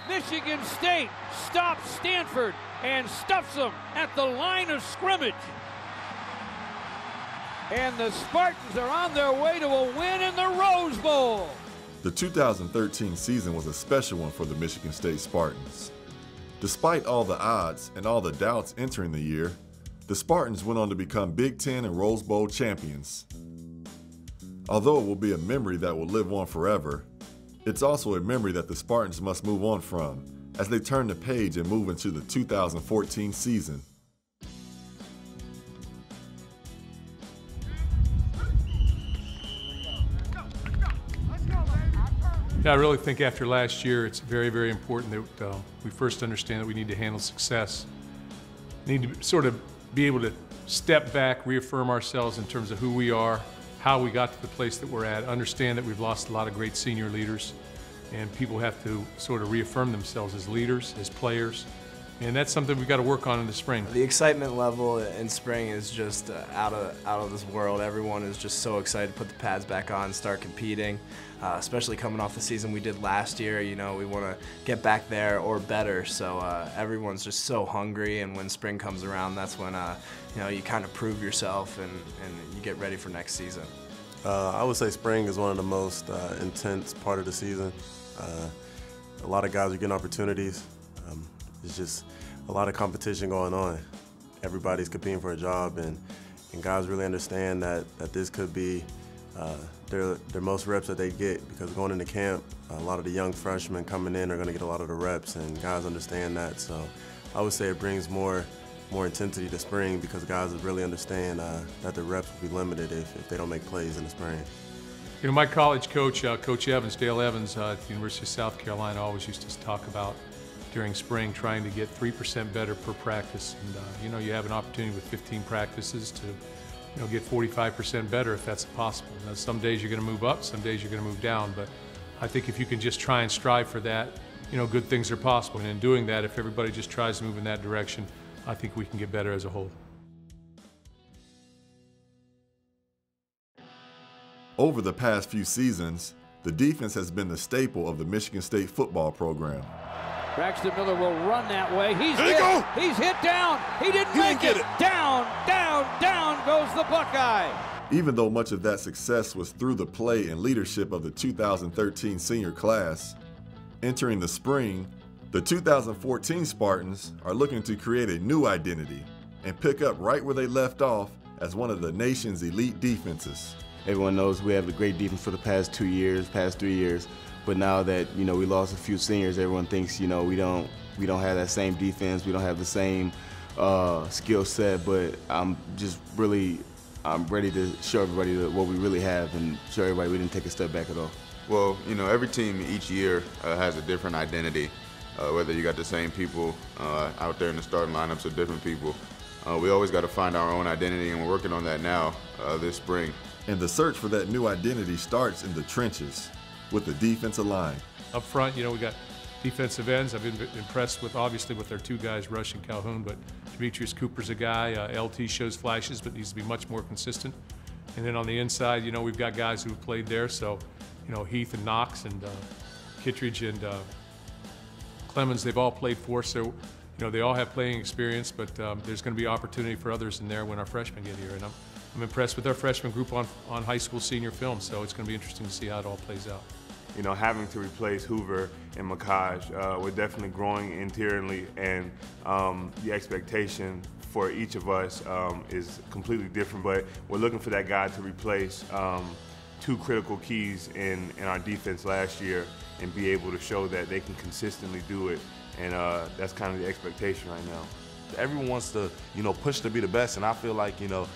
Michigan State stops Stanford and stuffs them at the line of scrimmage. And the Spartans are on their way to a win in the Rose Bowl. The 2013 season was a special one for the Michigan State Spartans. Despite all the odds and all the doubts entering the year, the Spartans went on to become Big Ten and Rose Bowl champions. Although it will be a memory that will live on forever, it's also a memory that the Spartans must move on from as they turn the page and move into the 2014 season. Yeah, I really think after last year, it's very, very important that we first understand that we need to handle success. We need to sort of be able to step back, reaffirm ourselves in terms of who we are, how we got to the place that we're at, understand that we've lost a lot of great senior leaders, and people have to sort of reaffirm themselves as leaders, as players, and that's something we've got to work on in the spring. The excitement level in spring is just out of this world. Everyone is just so excited to put the pads back on, start competing, especially coming off the season we did last year. You know, we want to get back there or better, so everyone's just so hungry, and when spring comes around, that's when you know, you kind of prove yourself and you get ready for next season. I would say spring is one of the most intense part of the season. A lot of guys are getting opportunities. It's just a lot of competition going on. Everybody's competing for a job, and guys really understand that this could be their most reps that they get, because going into camp, a lot of the young freshmen coming in are going to get a lot of the reps, and guys understand that. So I would say it brings more intensity to spring, because guys really understand that the reps will be limited if they don't make plays in the spring. You know, my college coach, Coach Evans, Dale Evans at the University of South Carolina, always used to talk about during spring trying to get 3% better per practice. And you know, you have an opportunity with 15 practices to, you know, get 45% better if that's possible. Now, some days you're going to move up, some days you're going to move down, but I think if you can just try and strive for that, you know, good things are possible. And in doing that, if everybody just tries to move in that direction, I think we can get better as a whole. Over the past few seasons, the defense has been the staple of the Michigan State football program. Braxton Miller will run that way. He's hit. He's hit down. He didn't make it. Down, down, down goes the Buckeye. Even though much of that success was through the play and leadership of the 2013 senior class, entering the spring, the 2014 Spartans are looking to create a new identity and pick up right where they left off as one of the nation's elite defenses. Everyone knows we have a great defense for the past 2 years, past 3 years. But now that, you know, we lost a few seniors, everyone thinks, you know, we don't have that same defense, we don't have the same skill set. But I'm ready to show everybody what we really have and show everybody we didn't take a step back at all. Well, you know, every team each year has a different identity. Whether you got the same people out there in the starting lineups or different people, we always got to find our own identity, and we're working on that now this spring. And the search for that new identity starts in the trenches with the defensive line. Up front, you know, we got defensive ends. I've been impressed with, obviously, with their two guys, Rush and Calhoun, but Demetrius Cooper's a guy. LT shows flashes, but needs to be much more consistent. And then on the inside, you know, we've got guys who have played there. So, you know, Heath and Knox and Kittredge and Clemens, they've all played for us. So, you know, they all have playing experience, but there's going to be opportunity for others in there when our freshmen get here. And I'm impressed with our freshman group on high school senior film, so it's going to be interesting to see how it all plays out. You know, having to replace Hoover and Makaj, we're definitely growing interiorly, and the expectation for each of us is completely different, but we're looking for that guy to replace two critical keys in our defense last year and be able to show that they can consistently do it, and that's kind of the expectation right now. Everyone wants to, you know, push to be the best, and I feel like, you know,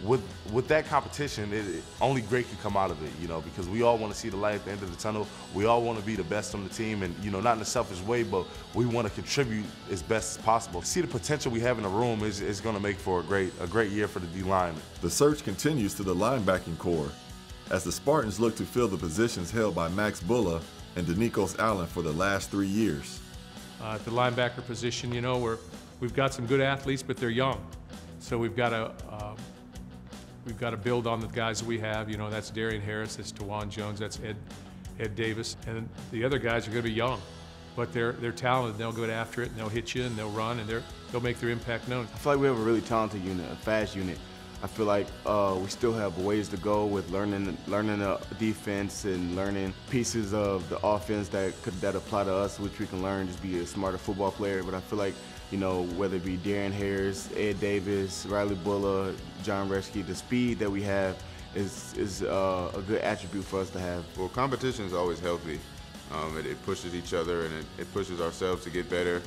with that competition, only great can come out of it, you know, because we all want to see the light at the end of the tunnel. We all want to be the best on the team, and, you know, not in a selfish way, but we want to contribute as best as possible. See the potential we have in the room is going to make for a great year for the D-line. The search continues to the linebacking core as the Spartans look to fill the positions held by Max Bulla and Denikos Allen for the last 3 years. At the linebacker position, you know, we've got some good athletes, but they're young, so we've got to build on the guys that we have. You know, that's Darian Harris, that's Tawan Jones, that's Ed Davis, and the other guys are going to be young. but they're talented. They'll go after it, and they'll hit you, and they'll run, and they'll make their impact known. I feel like we have a really talented unit, a fast unit. I feel like we still have ways to go with learning the defense and learning pieces of the offense that apply to us, which we can learn, just be a smarter football player. But I feel like, you know, whether it be Darren Harris, Ed Davis, Riley Bulla, John Reschke, the speed that we have is a good attribute for us to have. Well, competition is always healthy. It pushes each other, and it pushes ourselves to get better,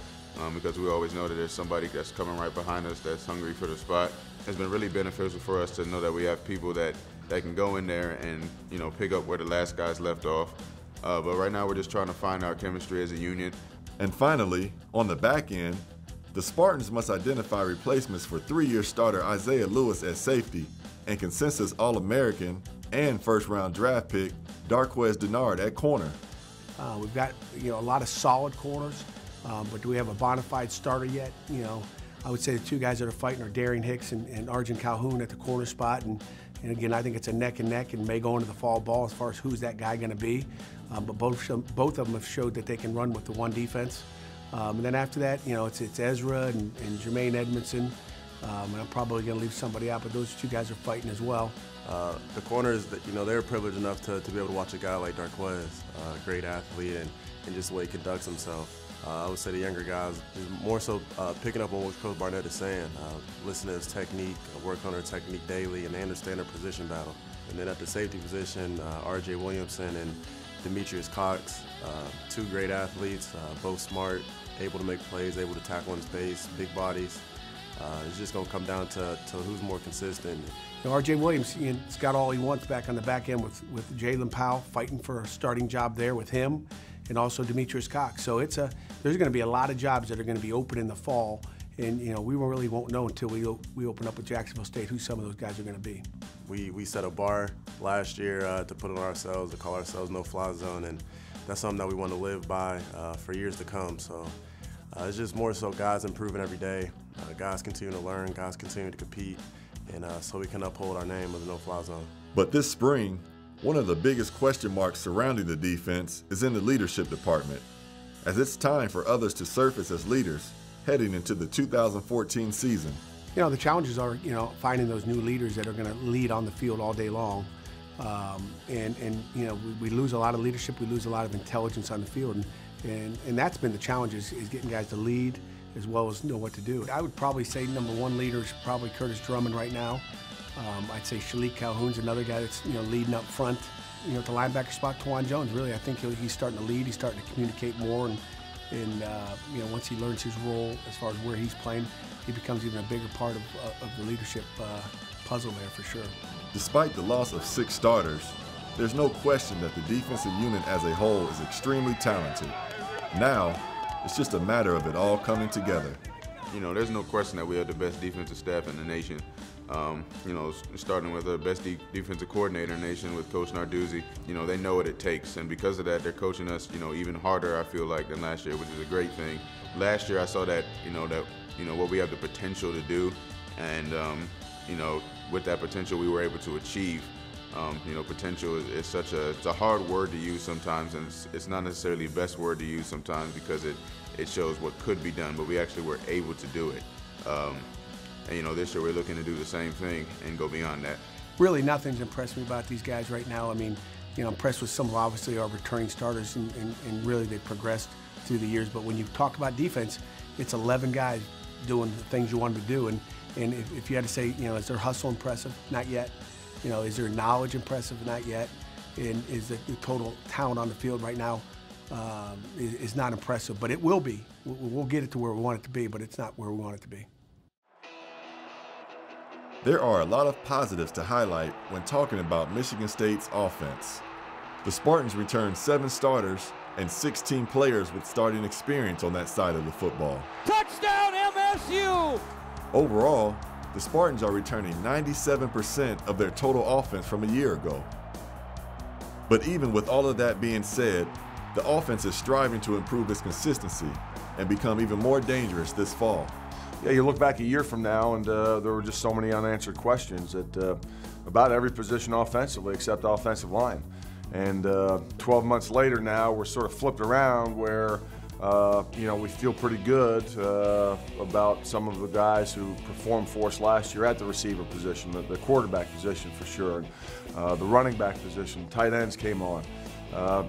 because we always know that there's somebody that's coming right behind us that's hungry for the spot. It's been really beneficial for us to know that we have people that can go in there and, you know, pick up where the last guys left off. But right now we're just trying to find our chemistry as a unit. And finally, on the back end, the Spartans must identify replacements for 3-year starter Isaiah Lewis at safety and consensus All-American and first-round draft pick Darqueze Dennard at corner. We've got, you know, a lot of solid corners, but do we have a bona fide starter yet? You know, I would say the two guys that are fighting are Darian Hicks and Arjun Calhoun at the corner spot, and again, I think it's a neck and neck, and may go into the fall ball as far as who's that guy going to be. But both of them have showed that they can run with the one defense. And then after that, you know, it's Ezra and Jermaine Edmondson, and I'm probably going to leave somebody out, but those two guys are fighting as well. The corners, that, you know, they're privileged enough to be able to watch a guy like Darqueze, a great athlete, and just the way he conducts himself. I would say the younger guys more so picking up on what Coach Barnett is saying, listen to his technique, work on their technique daily, and they understand their position battle. And then at the safety position, R.J. Williamson and Demetrius Cox, two great athletes, both smart, able to make plays, able to tackle in space, big bodies. It's just going to come down to who's more consistent. You know, R.J. Williams, he's got all he wants back on the back end with Jalen Powell fighting for a starting job there with him, and also Demetrius Cox. So there's going to be a lot of jobs that are going to be open in the fall, and you know, we really won't know until we open up with Jacksonville State who some of those guys are going to be. We set a bar last year to put on ourselves, to call ourselves no-fly zone, and that's something that we want to live by for years to come. So it's just more so guys improving every day, guys continue to learn, guys continue to compete, and so we can uphold our name of the no-fly zone. But this spring, one of the biggest question marks surrounding the defense is in the leadership department, as it's time for others to surface as leaders heading into the 2014 season. You know, the challenges are, you know, finding those new leaders that are going to lead on the field all day long. And you know, we lose a lot of leadership, we lose a lot of intelligence on the field, and that's been the challenge is getting guys to lead as well as know what to do. I would probably say number one leader is probably Curtis Drummond right now. I'd say Shalik Calhoun's another guy that's, you know, leading up front. You know, at the linebacker spot, Tawan Jones, really, I think he's starting to lead. He's starting to communicate more, and you know, once he learns his role as far as where he's playing, he becomes even a bigger part of the leadership puzzle there for sure. Despite the loss of 6 starters, there's no question that the defensive unit as a whole is extremely talented. Now, it's just a matter of it all coming together. You know, there's no question that we have the best defensive staff in the nation. You know, starting with the best defensive coordinator in the nation with Coach Narduzzi. You know, they know what it takes, and because of that, they're coaching us, you know, even harder, I feel like, than last year, which is a great thing. Last year, I saw that, you know, what we have the potential to do, and, you know, with that potential, we were able to achieve. You know, potential is it's a hard word to use sometimes, and it's not necessarily the best word to use sometimes because it shows what could be done, but we actually were able to do it. And, you know, this year we're looking to do the same thing and go beyond that. Really, nothing's impressed me about these guys right now. I mean, you know, I'm impressed with some of, obviously, our returning starters, and really they've progressed through the years. But when you talk about defense, it's 11 guys doing the things you want them to do. And if you had to say, you know, is their hustle impressive? Not yet. You know, is their knowledge impressive? Not yet. And is the total talent on the field right now is not impressive, but it will be. We'll get it to where we want it to be, but it's not where we want it to be. There are a lot of positives to highlight when talking about Michigan State's offense. The Spartans returned 7 starters and 16 players with starting experience on that side of the football. Touchdown MSU! Overall, the Spartans are returning 97% of their total offense from a year ago. But even with all of that being said, the offense is striving to improve its consistency and become even more dangerous this fall. Yeah, you look back a year from now, and there were just so many unanswered questions at about every position offensively except the offensive line. And 12 months later now, we're sort of flipped around where you know, we feel pretty good about some of the guys who performed for us last year at the receiver position, the quarterback position for sure, and the running back position. Tight ends came on.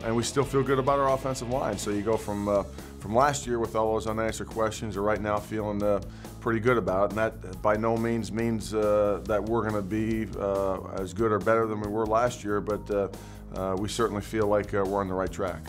And we still feel good about our offensive line. So you go from last year with all those unanswered questions to right now feeling pretty good about it. And that by no means that we're going to be as good or better than we were last year, but we certainly feel like we're on the right track.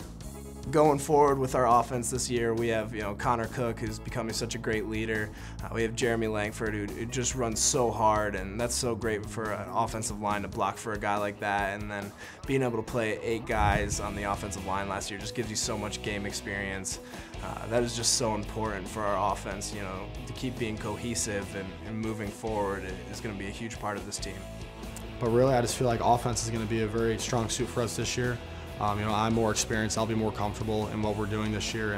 Going forward with our offense this year, we have Connor Cook, who's becoming such a great leader. We have Jeremy Langford, who just runs so hard, and that's so great for an offensive line to block for a guy like that. And then being able to play 8 guys on the offensive line last year just gives you so much game experience. That is just so important for our offense. To keep being cohesive and moving forward is going to be a huge part of this team. But really, I just feel like offense is going to be a very strong suit for us this year. I'm more experienced, I'll be more comfortable in what we're doing this year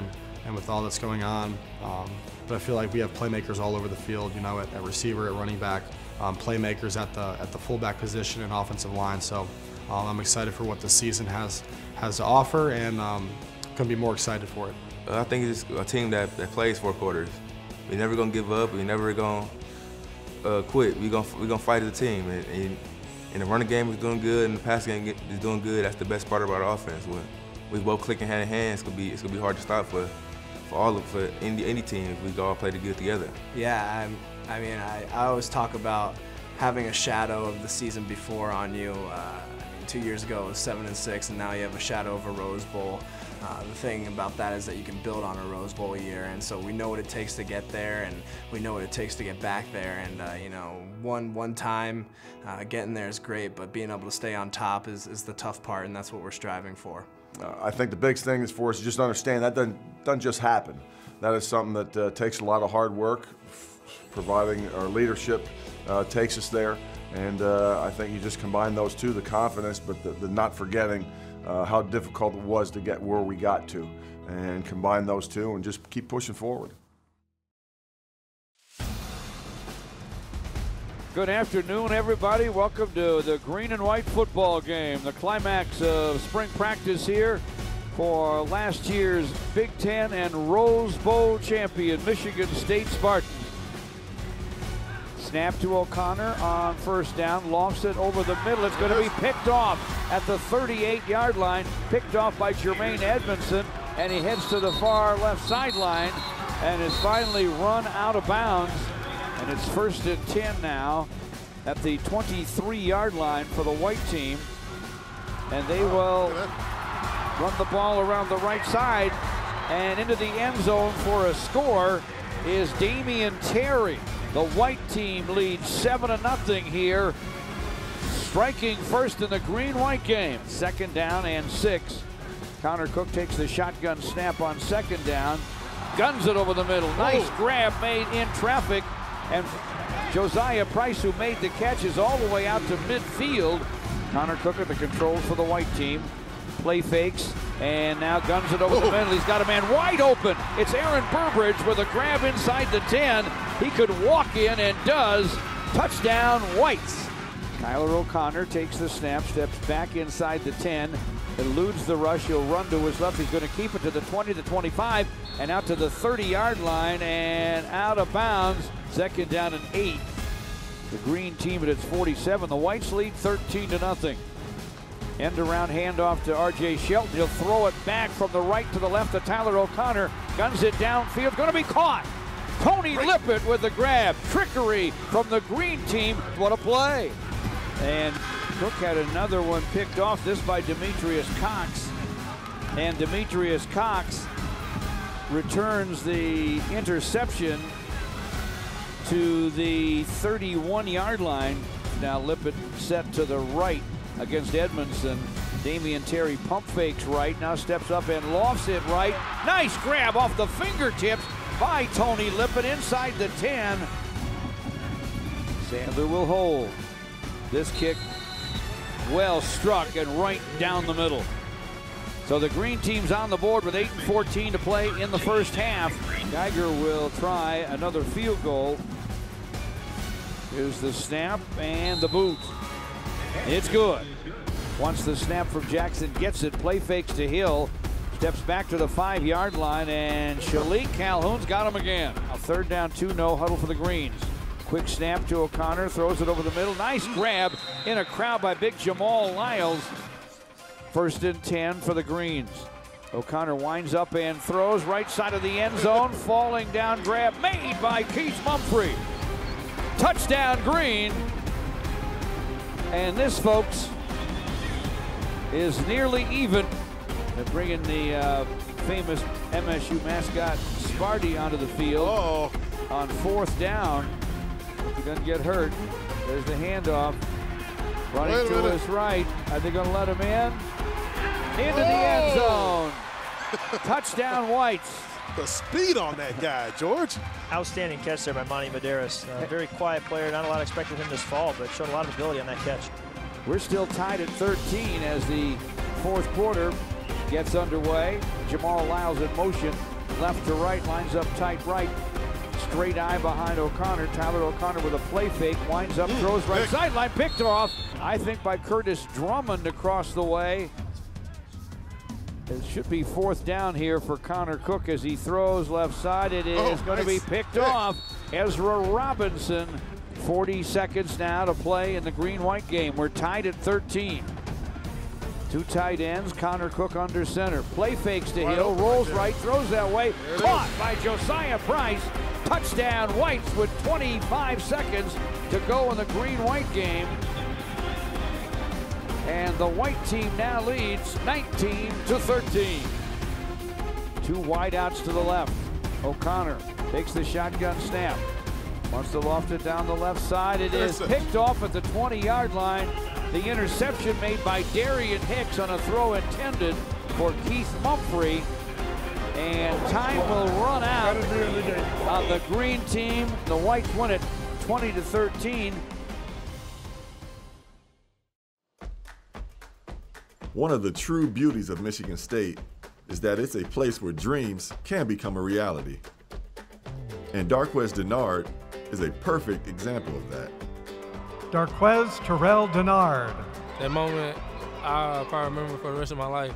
and with all that's going on. But I feel like we have playmakers all over the field, at receiver, at running back, playmakers at the fullback position and offensive line. So I'm excited for what the season has to offer, and couldn't be more excited for it. I think it's a team that plays 4 quarters. We're never going to give up. We're never going to quit. We're gonna fight as a team. And the running game is doing good, and the passing game is doing good. That's the best part about our offense. When we both clicking hand in hand, it's gonna be hard to stop for any team if we all play good together. Yeah, I always talk about having a shadow of the season before on you. 2 years ago it was 7-6, and now you have a shadow of a Rose Bowl. The thing about that is that you can build on a Rose Bowl year, and so we know what it takes to get there, and we know what it takes to get back there. And one time getting there is great, but being able to stay on top is the tough part, and that's what we're striving for. I think the biggest thing is for us to just understand that doesn't just happen. That is something that takes a lot of hard work. Providing our leadership takes us there, and I think you just combine those two, the confidence, but the not forgetting how difficult it was to get where we got to, and combine those two and just keep pushing forward. Good afternoon, everybody. Welcome to the green and white football game, the climax of spring practice here for last year's Big Ten and Rose Bowl champion Michigan State Spartans. Snap to O'Connor on first down, lofts it over the middle. It's going to be picked off at the 38-yard line, picked off by Jermaine Edmondson, and he heads to the far left sideline and is finally run out of bounds. And it's 1st and 10 now at the 23-yard line for the white team. And they will run the ball around the right side, and into the end zone for a score is Damian Terry. The white team leads 7-0 here, striking first in the green-white game. 2nd down and 6. Connor Cook takes the shotgun snap on 2nd down, guns it over the middle. Nice grab made in traffic, and Josiah Price, who made the catch, is all the way out to midfield. Connor Cook at the controls for the white team. Play fakes, and now guns it over the middle. He's got a man wide open. It's Aaron Burbridge with a grab inside the 10. He could walk in and does. Touchdown, Whites. Kyler O'Connor takes the snap, steps back inside the 10, eludes the rush. He'll run to his left. He's going to keep it to the 20, the 25, and out to the 30-yard line and out of bounds. 2nd down and 8. The green team at its 47. The Whites lead 13-0. End around handoff to R.J. Shelton. He'll throw it back from the right to the left to Tyler O'Connor. Guns it downfield. Going to be caught. Tony Lippett with the grab. Trickery from the green team. What a play. And Cook had another one picked off, this by Demetrius Cox. And Demetrius Cox returns the interception to the 31-yard line. Now Lippett set to the right against Edmondson. Damian Terry pump fakes right, now steps up and lofts it right. Nice grab off the fingertips by Tony Lippett inside the 10. Sandler will hold. This kick well struck and right down the middle. So the green team's on the board with 8:14 to play in the first half. Geiger will try another field goal. Here's the snap and the boot. It's good. Once the snap from Jackson gets it, play fakes to Hill. Steps back to the 5-yard line, and Shalik Calhoun's got him again. A 3rd down, 2, no huddle for the Greens. Quick snap to O'Connor, throws it over the middle. Nice grab in a crowd by big Jamal Lyles. 1st and 10 for the Greens. O'Connor winds up and throws right side of the end zone. Falling down grab made by Keith Mumphrey. Touchdown Green. And this, folks, is nearly even. They're bringing the famous MSU mascot Sparty onto the field on 4th down. He doesn't get hurt. There's the handoff. Running to his right. Are they going to let him in? Into the end zone. Touchdown Whites. The speed on that guy, George. Outstanding catch there by Monty Medeiros. Very quiet player. Not a lot expected him this fall, but showed a lot of ability on that catch. We're still tied at 13 as the 4th quarter gets underway. Jamal Lyles in motion. Left to right. Lines up tight right. Straight eye behind O'Connor. Tyler O'Connor with a play fake. Winds up, throws right sideline. Picked off, I think, by Curtis Drummond across the way. It should be 4th down here for Connor Cook as he throws left side. It is going to be picked off. Ezra Robinson. 40 seconds now to play in the green-white game. We're tied at 13. 2 tight ends, Connor Cook under center. Play fakes to Hill, rolls right, throws that way. Caught by Josiah Price. Touchdown Whites with 25 seconds to go in the green-white game. And the white team now leads 19-13. 2 wideouts to the left. O'Connor takes the shotgun snap. Wants to loft it down the left side. It is picked off at the 20-yard line. The interception made by Darian Hicks on a throw intended for Keith Mumphrey. And time will run out on the green team. The Whites win it 20-13. One of the true beauties of Michigan State is that it's a place where dreams can become a reality. And Darqueze Dennard is a perfect example of that. Darqueze Terrell Dennard. That moment I probably remember for the rest of my life.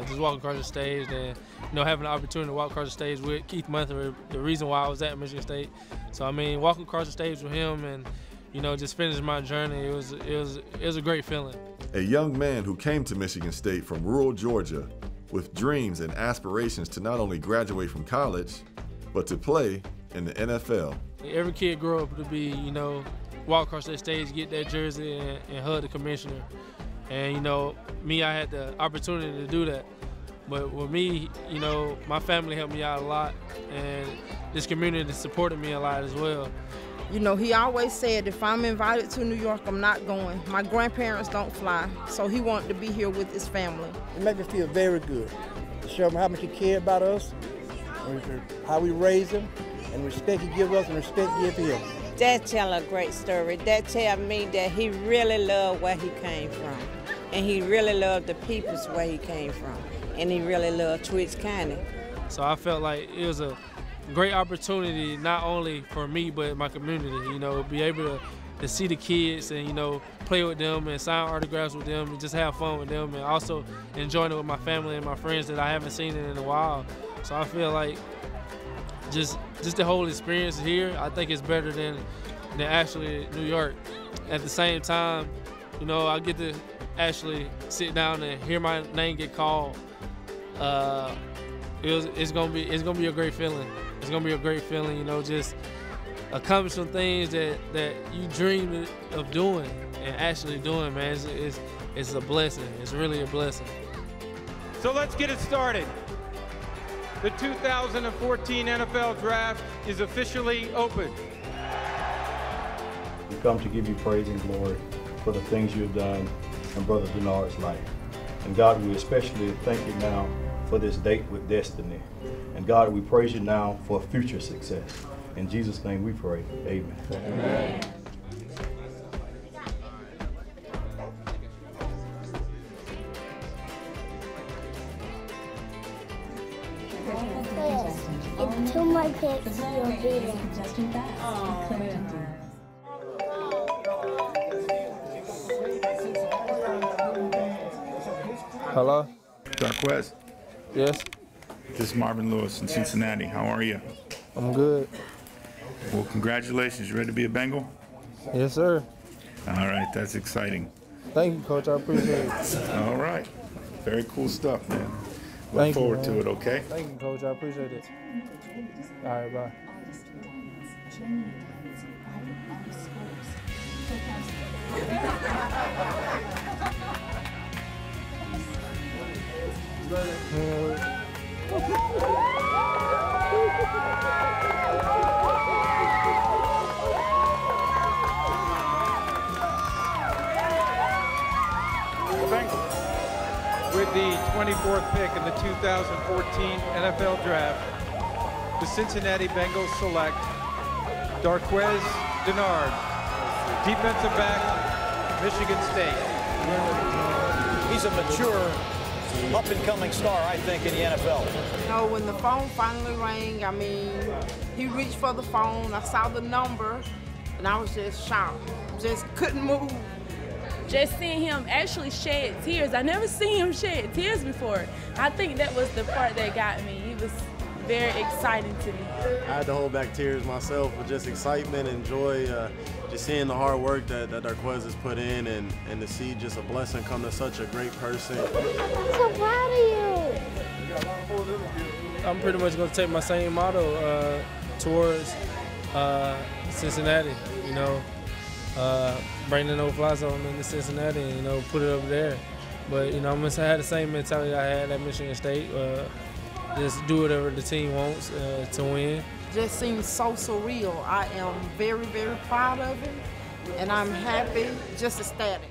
Just walking across the stage and having the opportunity to walk across the stage with Keith Mumphrey, the reason why I was at Michigan State. So I mean, walking across the stage with him and just finishing my journey, it was a great feeling. A young man who came to Michigan State from rural Georgia with dreams and aspirations to not only graduate from college, but to play in the NFL. Every kid grew up to be, walk across that stage, get that jersey, and hug the commissioner. And, me, I had the opportunity to do that. But with me, my family helped me out a lot, and this community supported me a lot as well. He always said, if I'm invited to New York, I'm not going. My grandparents don't fly, so he wanted to be here with his family. It made me feel very good to show him how much he cared about us, how we raised him, and respect he gives us and respect he gives him. That tell a great story. That tell me that he really loved where he came from, and he really loved the peoples where he came from, and he really loved Twitch County. So I felt like it was a great opportunity, not only for me, but my community, be able to see the kids and, play with them and sign autographs with them and just have fun with them and also enjoying it with my family and my friends that I haven't seen in a while. So I feel like just the whole experience here, I think it's better than actually New York. At the same time, I get to actually sit down and hear my name get called. It's gonna be a great feeling. It's gonna be a great feeling, just accomplishing things that you dream of doing and actually doing, man. It's a blessing. It's really a blessing. So let's get it started. The 2014 NFL Draft is officially open. We come to give you praise and glory for the things you've done in Brother Dennard's life. And God, we especially thank you now for this date with destiny. And God, we praise you now for future success. In Jesus' name we pray, amen. Amen. If 2 more picks, you'll beat it. Hello? Darqueze. Yes. This is Marvin Lewis in Cincinnati. How are you? I'm good. Well, congratulations. You ready to be a Bengal? Yes, sir. All right, that's exciting. Thank you, Coach. I appreciate it. All right. Very cool stuff, man. Look Thank you, forward to man. it, okay? Thank you, Coach. I appreciate it. All right, bye. With the 24th pick in the 2014 NFL Draft, the Cincinnati Bengals select Darqueze Dennard, defensive back, Michigan State. He's a mature, up-and-coming star, I think, in the NFL. You know, when the phone finally rang, I mean, he reached for the phone, I saw the number, and I was just shocked. Just couldn't move. Just seeing him actually shed tears. I never seen him shed tears before. I think that was the part that got me. He was very exciting to me. I had to hold back tears myself with just excitement and joy, just seeing the hard work that Darqueze has put in and to see just a blessing come to such a great person. I'm so proud of you. I'm pretty much going to take my same motto towards Cincinnati, you know. Bring the no-fly zone into Cincinnati and, you know, put it over there. But, you know, I'm going to have the same mentality I had at Michigan State. Just do whatever the team wants to win. Just seems so surreal. I am very, very proud of him, and I'm happy, just ecstatic.